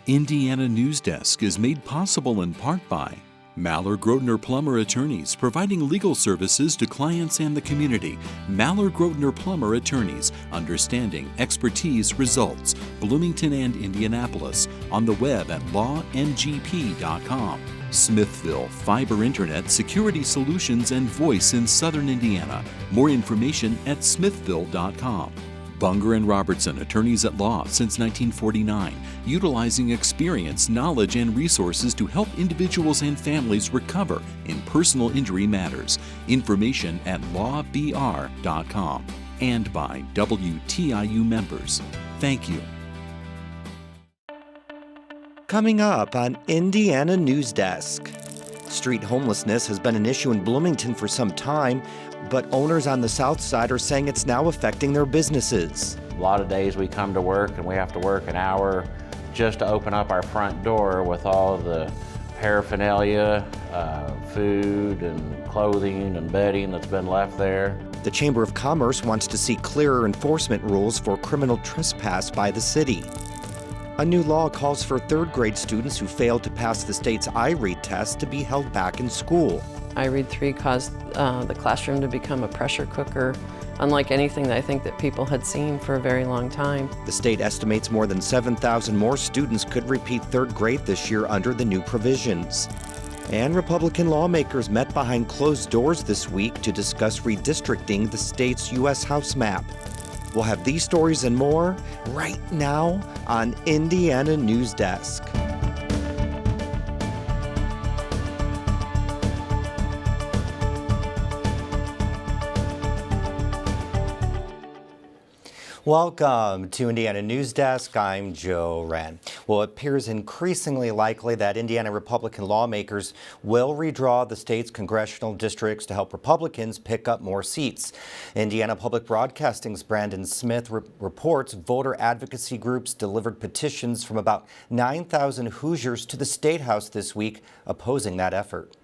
Indiana Newsdesk is made possible in part by Maller Grotner Plummer Attorneys, providing legal services to clients and the community. Maller Grotner Plummer Attorneys, understanding, expertise, results. Bloomington and Indianapolis, on the web at lawngp.com. Smithville, fiber internet, security solutions, and voice in Southern Indiana. More information at smithville.com. Bunger and Robertson, attorneys at law since 1949, utilizing experience, knowledge, and resources to help individuals and families recover in personal injury matters. Information at lawbr.com. And by WTIU members. Thank you. Coming up on Indiana Newsdesk. Street homelessness has been an issue in Bloomington for some time, but owners on the south side are saying it's now affecting their businesses. A lot of days we come to work and we have to work an hour just to open up our front door with all of the paraphernalia, food and clothing and bedding that's been left there. The Chamber of Commerce wants to see clearer enforcement rules for criminal trespass by the city. A new law calls for third grade students who failed to pass the state's iRead test to be held back in school. iRead 3 caused the classroom to become a pressure cooker, unlike anything that I think that people had seen for a very long time. The state estimates more than 7,000 more students could repeat third grade this year under the new provisions. And Republican lawmakers met behind closed doors this week to discuss redistricting the state's U.S. House map. We'll have these stories and more right now on Indiana Newsdesk. Welcome to Indiana Newsdesk. I'm Joe Wren. Well, it appears increasingly likely that Indiana Republican lawmakers will redraw the state's congressional districts to help Republicans pick up more seats. Indiana Public Broadcasting's Brandon Smith reports voter advocacy groups delivered petitions from about 9,000 Hoosiers to the State House this week opposing that effort.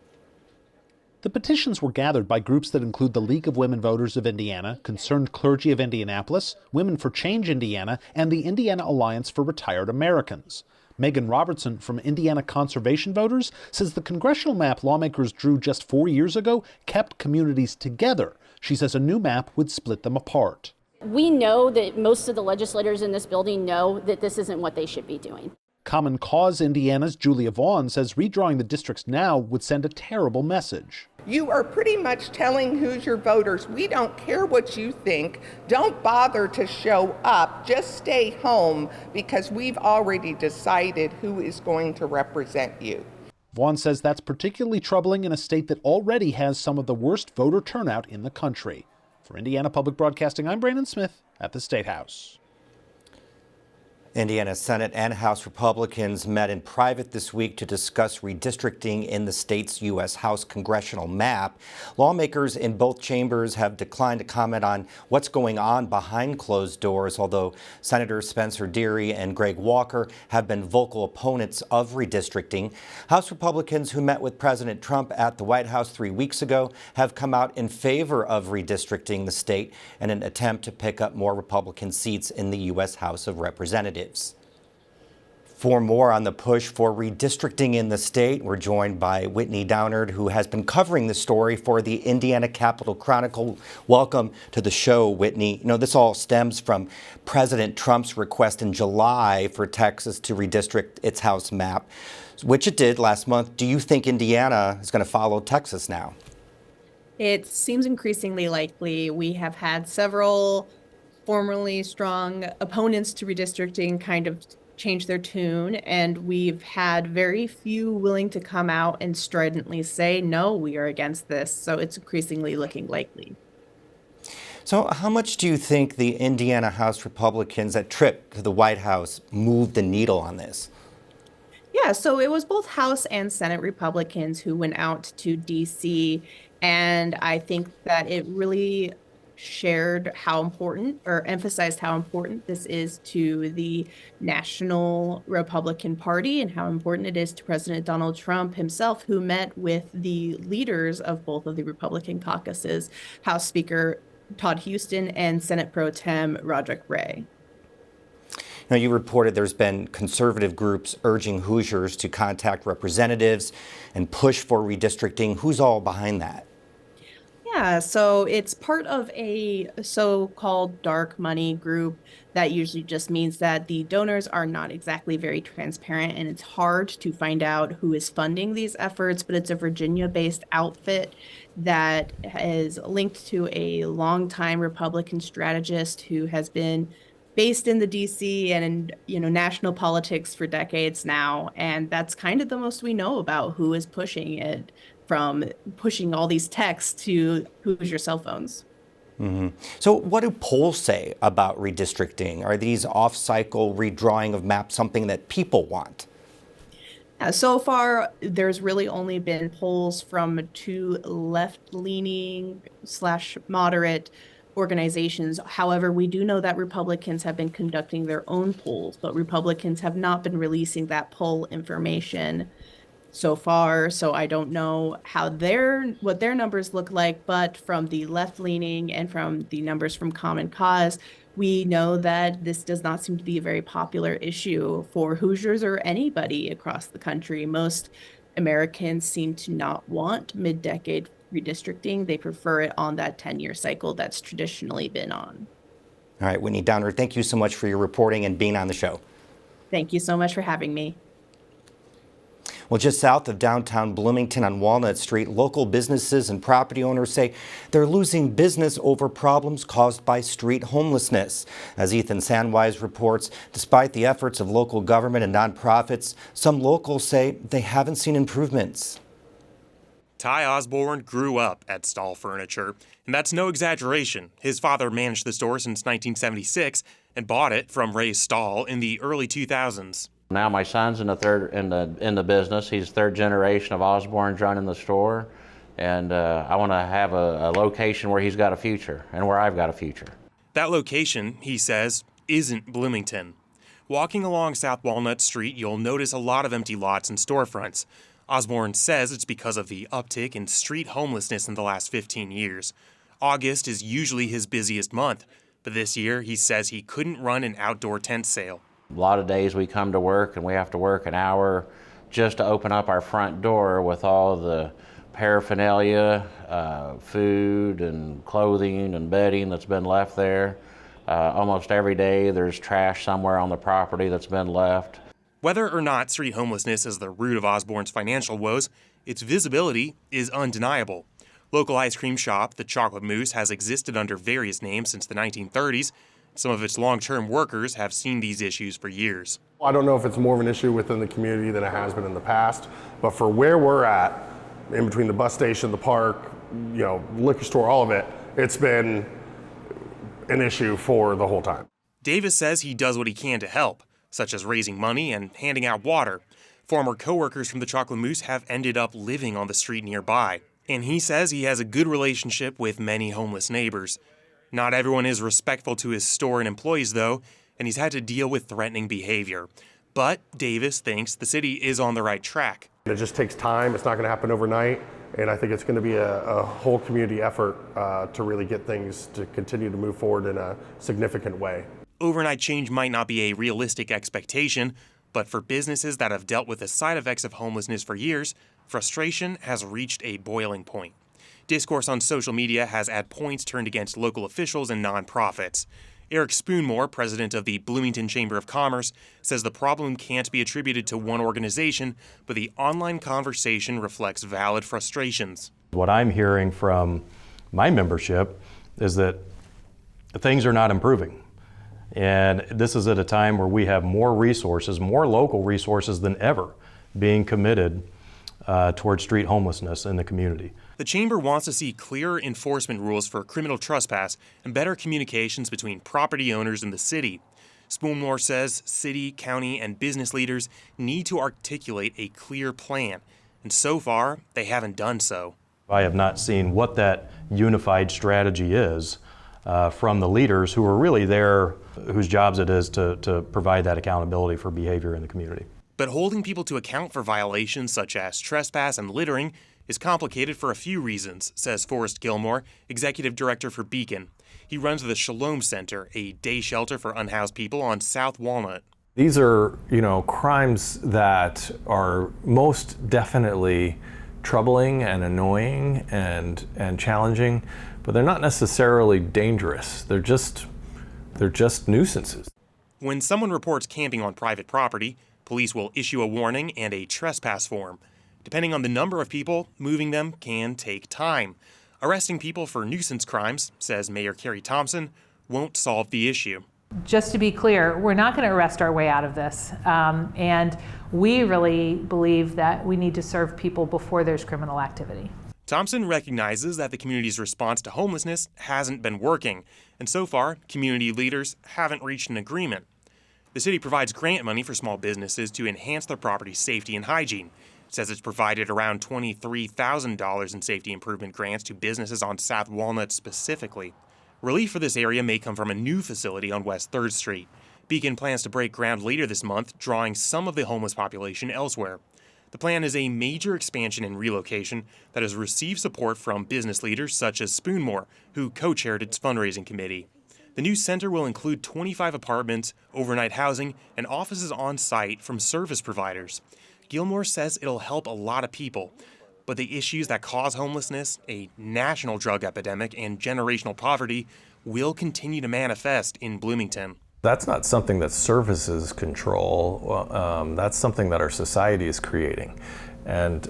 The petitions were gathered by groups that include the League of Women Voters of Indiana, Concerned Clergy of Indianapolis, Women for Change Indiana, and the Indiana Alliance for Retired Americans. Megan Robertson from Indiana Conservation Voters says the congressional map lawmakers drew just 4 years ago kept communities together. She says a new map would split them apart. We know that most of the legislators in this building know that this isn't what they should be doing. Common Cause Indiana's Julia Vaughn says redrawing the districts now would send a terrible message. You are pretty much telling Hoosier voters, we don't care what you think. Don't bother to show up. Just stay home because we've already decided who is going to represent you. Vaughn says that's particularly troubling in a state that already has some of the worst voter turnout in the country. For Indiana Public Broadcasting, I'm Brandon Smith at the State House. Indiana Senate and House Republicans met in private this week to discuss redistricting in the state's U.S. House congressional map. Lawmakers in both chambers have declined to comment on what's going on behind closed doors, although Senators Spencer Deary and Greg Walker have been vocal opponents of redistricting. House Republicans who met with President Trump at the White House 3 weeks ago have come out in favor of redistricting the state in an attempt to pick up more Republican seats in the U.S. House of Representatives. For more on the push for redistricting in the state, we're joined by Whitney Downard, who has been covering the story for the Indiana Capitol Chronicle. Welcome to the show, Whitney. You know, this all stems from President Trump's request in July for Texas to redistrict its House map, which it did last month. Do you think Indiana is going to follow Texas now? It seems increasingly likely. We have had several formerly strong opponents to redistricting kind of change their tune, and we've had very few willing to come out and stridently say, no, we are against this. So it's increasingly looking likely. So how much do you think the Indiana House Republicans that trip to the White House moved the needle on this? Yeah, so it was both House and Senate Republicans who went out to D.C., and I think that it really shared how important, or emphasized how important this is to the National Republican Party and how important it is to President Donald Trump himself, who met with the leaders of both of the Republican caucuses, House Speaker Todd Houston and Senate Pro Tem Roderick Ray. Now, you reported there's been conservative groups urging Hoosiers to contact representatives and push for redistricting. Who's all behind that? Yeah, so it's part of a so-called dark money group that usually just means that the donors are not exactly very transparent and it's hard to find out who is funding these efforts, but it's a Virginia-based outfit that is linked to a longtime Republican strategist who has been based in the DC and in national politics for decades now, and that's kind of the most we know about who is pushing it, from pushing all these texts to who's your cell phones. So what do polls say about redistricting? Are these off-cycle redrawing of maps something that people want? So far, there's really only been polls from two left-leaning / moderate organizations. However, we do know that Republicans have been conducting their own polls, but Republicans have not been releasing that poll information so far. So I don't know what their numbers look like, but from the left-leaning and from the numbers from Common Cause, we know that this does not seem to be a very popular issue for Hoosiers or anybody across the country. Most Americans seem to not want mid-decade redistricting. They prefer it on that 10-year cycle that's traditionally been on. All right, Whitney Downer, thank you so much for your reporting and being on the show. Thank you so much for having me. Well, just south of downtown Bloomington on Walnut Street, local businesses and property owners say they're losing business over problems caused by street homelessness. As Ethan Sandwise reports, despite the efforts of local government and nonprofits, some locals say they haven't seen improvements. Ty Osborne grew up at Stahl Furniture, and that's no exaggeration. His father managed the store since 1976 and bought it from Ray Stahl in the early 2000s. Now my son's in the business. He's third generation of Osborne's running the store, and I want to have a location where he's got a future and where I've got a future. That location, he says, isn't Bloomington. Walking along South Walnut Street, you'll notice a lot of empty lots and storefronts. Osborne says it's because of the uptick in street homelessness in the last 15 years. August is usually his busiest month, but this year he says he couldn't run an outdoor tent sale. A lot of days we come to work and we have to work an hour just to open up our front door with all the paraphernalia, food and clothing and bedding that's been left there. Almost every day there's trash somewhere on the property that's been left. Whether or not street homelessness is the root of Osborne's financial woes, its visibility is undeniable. Local ice cream shop, the Chocolate Moose, has existed under various names since the 1930s. Some of its long-term workers have seen these issues for years. I don't know if it's more of an issue within the community than it has been in the past, but for where we're at, in between the bus station, the park, liquor store, all of it, it's been an issue for the whole time. Davis says he does what he can to help, such as raising money and handing out water. Former coworkers from the Chocolate Moose have ended up living on the street nearby, and he says he has a good relationship with many homeless neighbors. Not everyone is respectful to his store and employees, though, and he's had to deal with threatening behavior. But Davis thinks the city is on the right track. It just takes time. It's not going to happen overnight, and I think it's going to be a whole community effort to really get things to continue to move forward in a significant way. Overnight change might not be a realistic expectation, but for businesses that have dealt with the side effects of homelessness for years, frustration has reached a boiling point. Discourse on social media has at points turned against local officials and nonprofits. Eric Spoonmore, president of the Bloomington Chamber of Commerce, says the problem can't be attributed to one organization, but the online conversation reflects valid frustrations. What I'm hearing from my membership is that things are not improving. And this is at a time where we have more resources, more local resources than ever being committed towards street homelessness in the community. The Chamber wants to see clearer enforcement rules for criminal trespass and better communications between property owners and the city. Spoonmore says city, county, and business leaders need to articulate a clear plan, and so far, they haven't done so. I have not seen what that unified strategy is from the leaders who are really there, whose jobs it is to provide that accountability for behavior in the community. But holding people to account for violations such as trespass and littering is complicated for a few reasons, says Forrest Gilmore, executive director for Beacon. He runs the Shalom Center, a day shelter for unhoused people on South Walnut. These are, crimes that are most definitely troubling and annoying and challenging, but they're not necessarily dangerous. They're just nuisances. When someone reports camping on private property, police will issue a warning and a trespass form. Depending on the number of people, moving them can take time. Arresting people for nuisance crimes, says Mayor Carrie Thompson, won't solve the issue. Just to be clear, we're not going to arrest our way out of this. And we really believe that we need to serve people before there's criminal activity. Thompson recognizes that the community's response to homelessness hasn't been working, and so far, community leaders haven't reached an agreement. The city provides grant money for small businesses to enhance their property safety and hygiene. It says it's provided around $23,000 in safety improvement grants to businesses on South Walnut specifically. Relief for this area may come from a new facility on West 3rd Street. Beacon plans to break ground later this month, drawing some of the homeless population elsewhere. The plan is a major expansion and relocation that has received support from business leaders such as Spoonmore, who co-chaired its fundraising committee. The new center will include 25 apartments, overnight housing, and offices on site from service providers. Gilmore says it'll help a lot of people, but the issues that cause homelessness, a national drug epidemic, and generational poverty will continue to manifest in Bloomington. That's not something that services control. That's something that our society is creating. And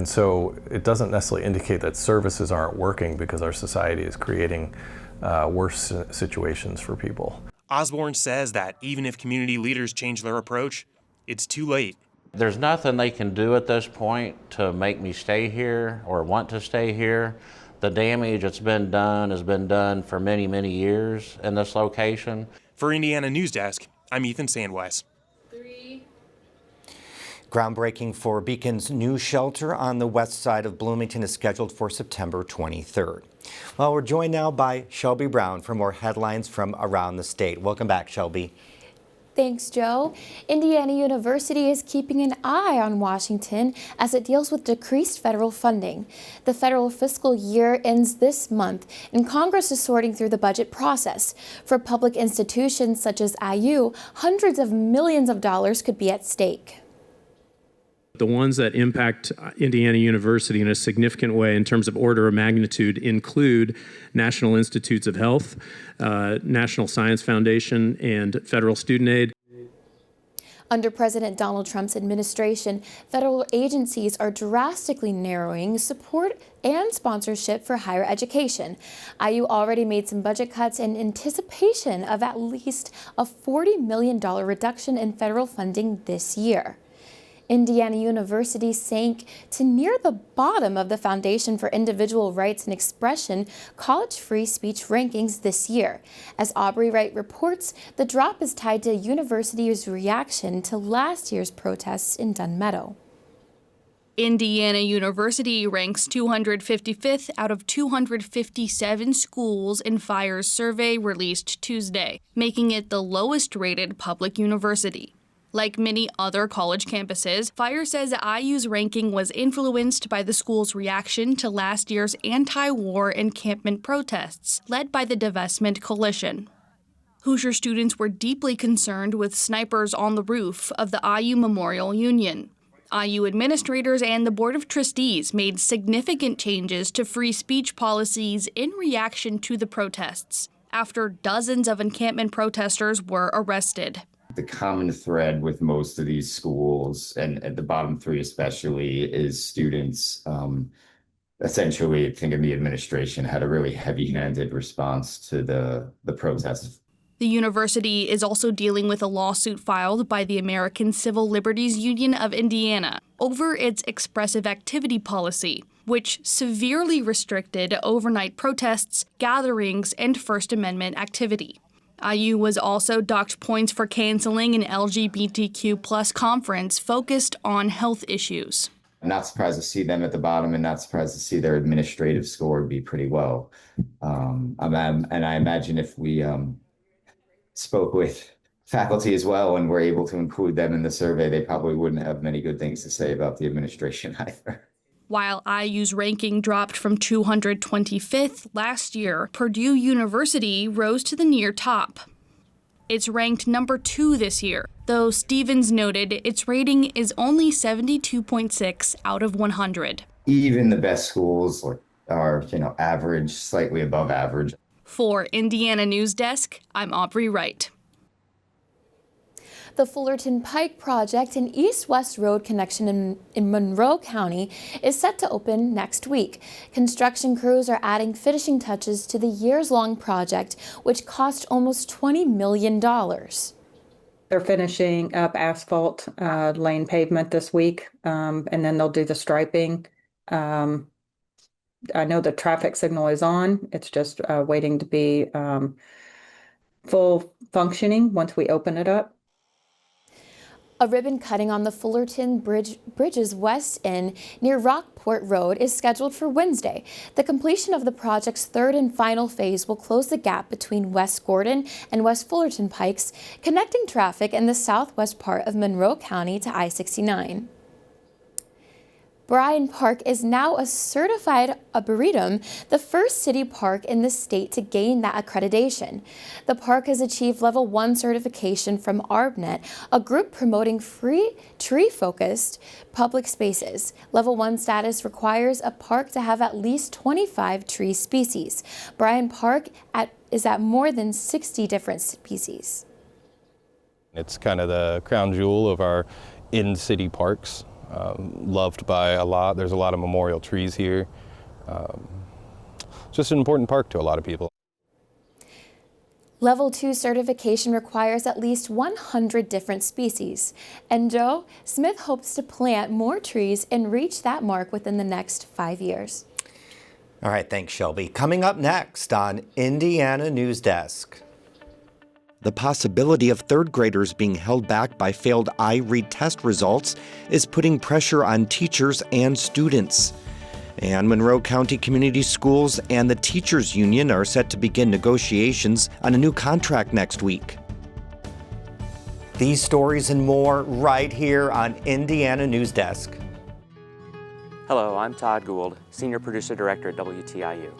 so it doesn't necessarily indicate that services aren't working because our society is creating worse situations for people. Osborne says that even if community leaders change their approach, it's too late. There's nothing they can do at this point to make me stay here or want to stay here. The damage that's been done has been done for many, many years in this location. For Indiana Newsdesk, I'm Ethan Sandwest. Groundbreaking for Beacon's new shelter on the west side of Bloomington is scheduled for September 23rd. Well, we're joined now by Shelby Brown for more headlines from around the state. Welcome back, Shelby. Thanks, Joe. Indiana University is keeping an eye on Washington as it deals with decreased federal funding. The federal fiscal year ends this month, and Congress is sorting through the budget process. For public institutions such as IU, hundreds of millions of dollars could be at stake. The ones that impact Indiana University in a significant way in terms of order of magnitude include National Institutes of Health, National Science Foundation, and federal student aid. Under President Donald Trump's administration, federal agencies are drastically narrowing support and sponsorship for higher education. IU already made some budget cuts in anticipation of at least a $40 million reduction in federal funding this year. Indiana University sank to near the bottom of the Foundation for Individual Rights and Expression college free speech rankings this year. As Aubrey Wright reports, the drop is tied to university's reaction to last year's protests in Dunn Meadow. Indiana University ranks 255th out of 257 schools in FIRE's survey released Tuesday, making it the lowest-rated public university. Like many other college campuses, FIRE says IU's ranking was influenced by the school's reaction to last year's anti-war encampment protests led by the Divestment Coalition. Hoosier students were deeply concerned with snipers on the roof of the IU Memorial Union. IU administrators and the Board of Trustees made significant changes to free speech policies in reaction to the protests, after dozens of encampment protesters were arrested. The common thread with most of these schools, and at the bottom three especially, is students essentially, I think, in the administration had a really heavy-handed response to the protests. The university is also dealing with a lawsuit filed by the American Civil Liberties Union of Indiana over its expressive activity policy, which severely restricted overnight protests, gatherings, and First Amendment activity. IU was also docked points for canceling an LGBTQ+ conference focused on health issues. I'm not surprised to see them at the bottom and not surprised to see their administrative score be pretty low. And I imagine if we spoke with faculty as well and were able to include them in the survey, they probably wouldn't have many good things to say about the administration either. While IU's ranking dropped from 225th last year, Purdue University rose to the near top. It's ranked number 2 this year, though Stevens noted its rating is only 72.6 out of 100. Even the best schools are, average, slightly above average. For Indiana Newsdesk, I'm Aubrey Wright. The Fullerton Pike project, an east-west road connection in Monroe County, is set to open next week. Construction crews are adding finishing touches to the years-long project, which cost almost $20 million. They're finishing up asphalt lane pavement this week, and then they'll do the striping. I know the traffic signal is on. It's just waiting to be full functioning once we open it up. A ribbon cutting on the Fullerton Bridge's west end near Rockport Road is scheduled for Wednesday. The completion of the project's third and final phase will close the gap between West Gordon and West Fullerton Pikes, connecting traffic in the southwest part of Monroe County to I-69. Bryan Park is now a certified arboretum, the first city park in the state to gain that accreditation. The park has achieved Level 1 certification from ArbNet, a group promoting free tree-focused public spaces. Level 1 status requires a park to have at least 25 tree species. Bryan Park is at more than 60 different species. It's kind of the crown jewel of our in-city parks. Loved by a lot. There's a lot of memorial trees here. Just an important park to a lot of people. Level 2 certification requires at least 100 different species. And Joe, Smith hopes to plant more trees and reach that mark within the next 5 years. All right, thanks, Shelby. Coming up next on Indiana Newsdesk. The possibility of third graders being held back by failed I-read test results is putting pressure on teachers and students. And Monroe County Community Schools and the Teachers Union are set to begin negotiations on a new contract next week. These stories and more right here on Indiana Newsdesk. Hello, I'm Todd Gould, Senior Producer Director at WTIU.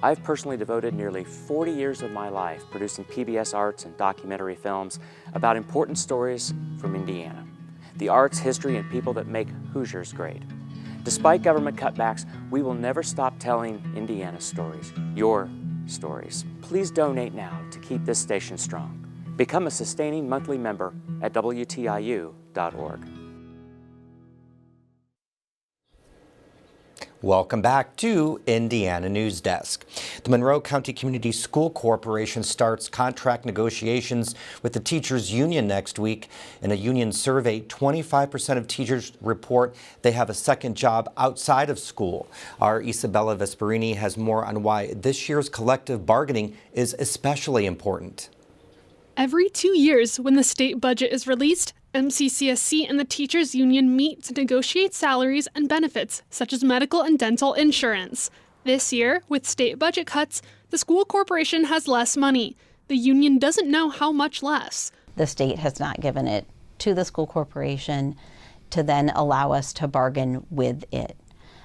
I've personally devoted nearly 40 years of my life producing PBS arts and documentary films about important stories from Indiana, the arts, history, and people that make Hoosiers great. Despite government cutbacks, we will never stop telling Indiana's stories, your stories. Please donate now to keep this station strong. Become a sustaining monthly member at WTIU.org. Welcome back to Indiana Newsdesk. The Monroe County Community School Corporation starts contract negotiations with the Teachers Union next week. In a union survey, 25% of teachers report they have a second job outside of school. Our Isabella Vesperini has more on why this year's collective bargaining is especially important. Every 2 years, when the state budget is released, MCCSC and the Teachers Union meet to negotiate salaries and benefits, such as medical and dental insurance. This year, with state budget cuts, the school corporation has less money. The union doesn't know how much less. The state has not given it to the school corporation to then allow us to bargain with it.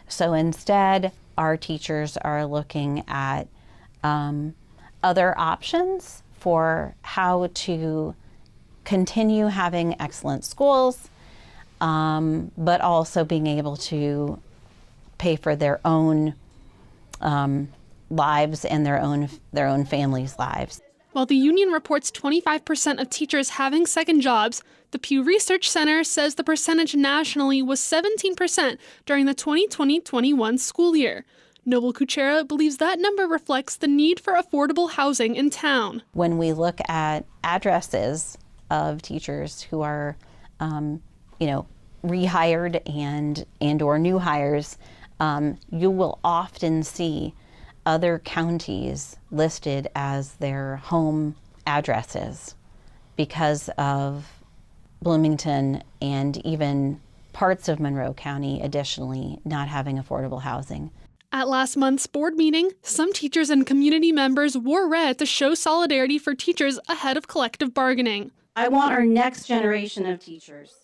So instead, our teachers are looking at other options for how to continue having excellent schools, but also being able to pay for their own lives and their own families' lives. While the union reports 25% of teachers having second jobs, the Pew Research Center says the percentage nationally was 17% during the 2020-21 school year. Noble Kuchera believes that number reflects the need for affordable housing in town. When we look at addresses of teachers who are, rehired and or new hires, you will often see other counties listed as their home addresses because of Bloomington and even parts of Monroe County additionally not having affordable housing. At last month's board meeting, some teachers and community members wore red to show solidarity for teachers ahead of collective bargaining. I want our next generation of teachers,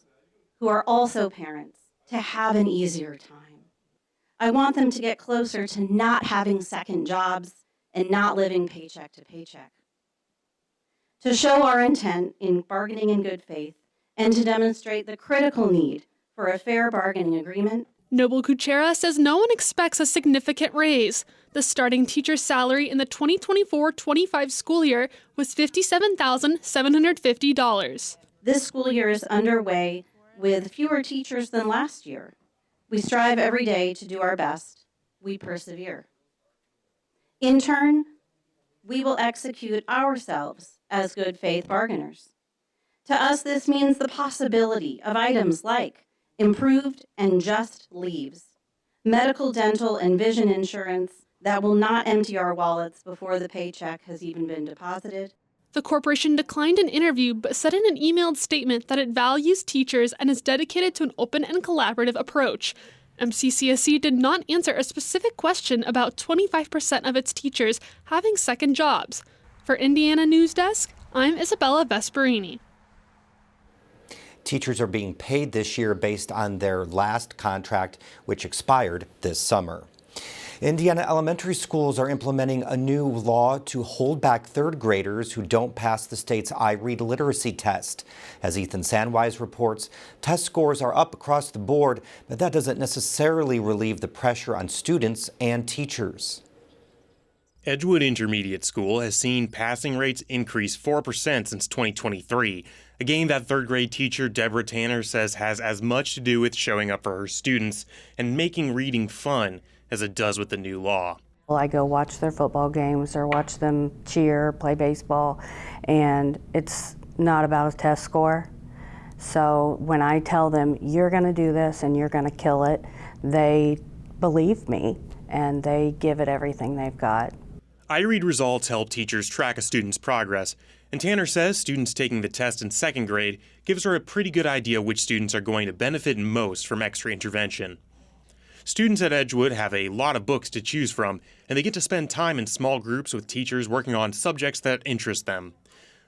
who are also parents, to have an easier time. I want them to get closer to not having second jobs and not living paycheck to paycheck. To show our intent in bargaining in good faith and to demonstrate the critical need for a fair bargaining agreement, Noble Kuchera says no one expects a significant raise. The starting teacher's salary in the 2024-25 school year was $57,750. this school year is underway with fewer teachers than last year. We strive every day to do our best. We persevere. In turn, we will execute ourselves as good faith bargainers. To us, this means the possibility of items like improved and just leaves, medical, dental, and vision insurance that will not empty our wallets before the paycheck has even been deposited. The corporation declined an interview but said in an emailed statement that it values teachers and is dedicated to an open and collaborative approach. MCCSC did not answer a specific question about 25% of its teachers having second jobs. For Indiana Newsdesk, I'm Isabella Vesperini. Teachers are being paid this year based on their last contract, which expired this summer. Indiana elementary schools are implementing a new law to hold back third graders who don't pass the state's iRead literacy test. As Ethan Sandwise reports, test scores are up across the board, but that doesn't necessarily relieve the pressure on students and teachers. Edgewood Intermediate School has seen passing rates increase 4% since 2023, a gain that third grade teacher Deborah Tanner says has as much to do with showing up for her students and making reading fun as it does with the new law. I go watch their football games or watch them cheer, play baseball, and it's not about a test score. So when I tell them, you're gonna do this and you're gonna kill it, they believe me and they give it everything they've got. iRead results help teachers track a student's progress, and Tanner says students taking the test in second grade gives her a pretty good idea which students are going to benefit most from extra intervention. Students at Edgewood have a lot of books to choose from, and they get to spend time in small groups with teachers working on subjects that interest them.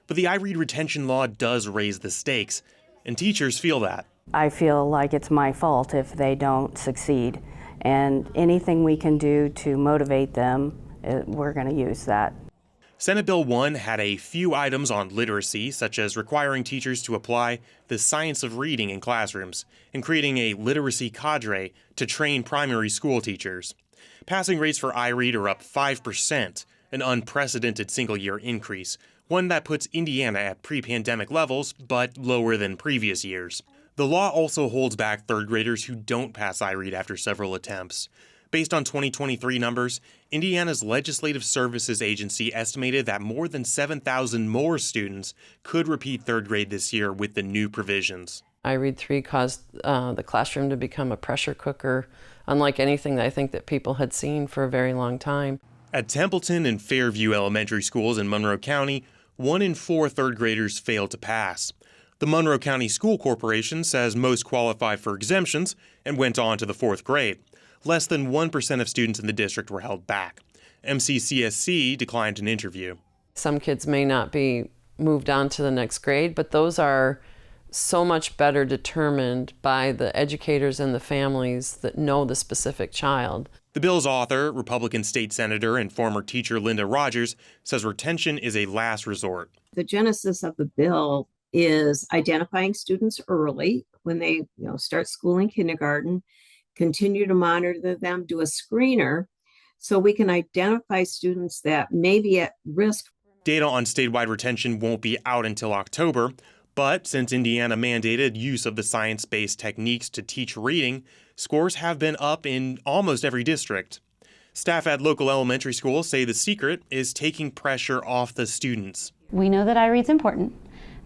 But the iRead retention law does raise the stakes, and teachers feel that. I feel like it's my fault if they don't succeed, and anything we can do to motivate them, we're going to use that. Senate Bill 1 had a few items on literacy, such as requiring teachers to apply the science of reading in classrooms and creating a literacy cadre to train primary school teachers. Passing rates for iRead are up 5%, an unprecedented single-year increase, one that puts Indiana at pre-pandemic levels, but lower than previous years. The law also holds back third graders who don't pass iRead after several attempts. Based on 2023 numbers, Indiana's Legislative Services Agency estimated that more than 7,000 more students could repeat third grade this year with the new provisions. iRead 3 caused the classroom to become a pressure cooker, unlike anything that I think that people had seen for a very long time. At Templeton and Fairview elementary schools in Monroe County, 1 in 4 third graders failed to pass. The Monroe County School Corporation says most qualified for exemptions and went on to the 4th grade. Less than 1% of students in the district were held back. MCCSC declined an interview. Some kids may not be moved on to the next grade, but those are so much better determined by the educators and the families that know the specific child. The bill's author, Republican state senator and former teacher Linda Rogers, says retention is a last resort. The genesis of the bill is identifying students early when they start school in kindergarten, continue to monitor them, do a screener so we can identify students that may be at risk. Data on statewide retention won't be out until October, but since Indiana mandated use of the science-based techniques to teach reading, scores have been up in almost every district. Staff at local elementary schools say the secret is taking pressure off the students. We know that iRead's important,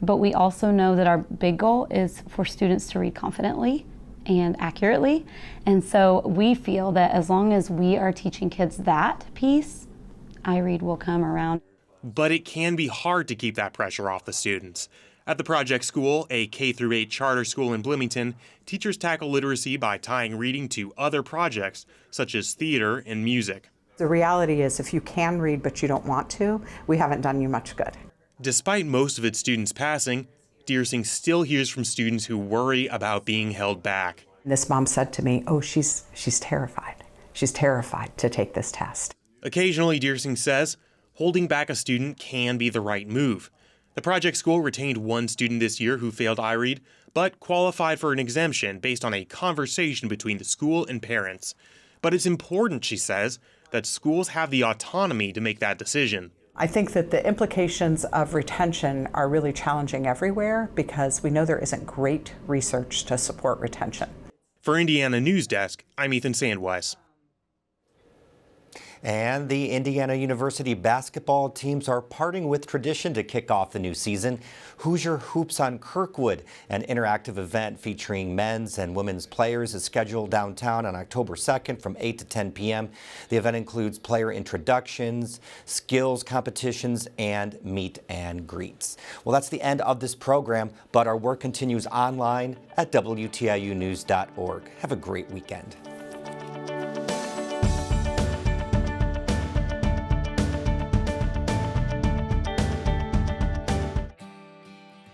but we also know that our big goal is for students to read confidently and accurately. And so we feel that as long as we are teaching kids that piece, iRead will come around. But it can be hard to keep that pressure off the students. At the Project School, a K-8 charter school in Bloomington, teachers tackle literacy by tying reading to other projects, such as theater and music. The reality is if you can read but you don't want to, we haven't done you much good. Despite most of its students passing, Deersing still hears from students who worry about being held back. This mom said to me, "Oh, she's terrified. She's terrified to take this test. Occasionally, Deersing says, holding back a student can be the right move. The project school retained one student this year who failed iRead, but qualified for an exemption based on a conversation between the school and parents. But it's important, she says, that schools have the autonomy to make that decision. I think that the implications of retention are really challenging everywhere because we know there isn't great research to support retention. For Indiana Newsdesk, I'm Ethan Sandweiss. And the Indiana University basketball teams are parting with tradition to kick off the new season. Hoosier Hoops on Kirkwood, an interactive event featuring men's and women's players, is scheduled downtown on October 2nd from 8 to 10 p.m. The event includes player introductions, skills competitions, and meet and greets. Well, that's the end of this program, but our work continues online at WTIUnews.org. Have a great weekend.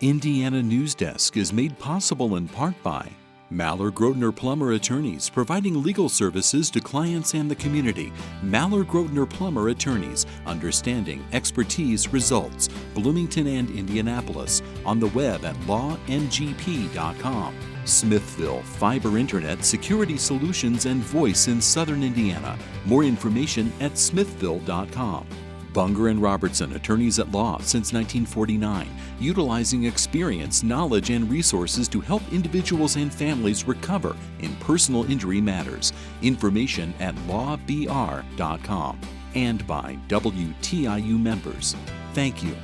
Indiana Newsdesk is made possible in part by Maller Grotner Plummer Attorneys, providing legal services to clients and the community. Maller Grotner Plummer Attorneys, understanding, expertise, results. Bloomington and Indianapolis, on the web at lawngp.com. Smithville, fiber internet, security solutions, and voice in Southern Indiana. More information at smithville.com. Bunger and Robertson, attorneys at law since 1949, utilizing experience, knowledge, and resources to help individuals and families recover in personal injury matters. Information at lawbr.com. And by WTIU members. Thank you.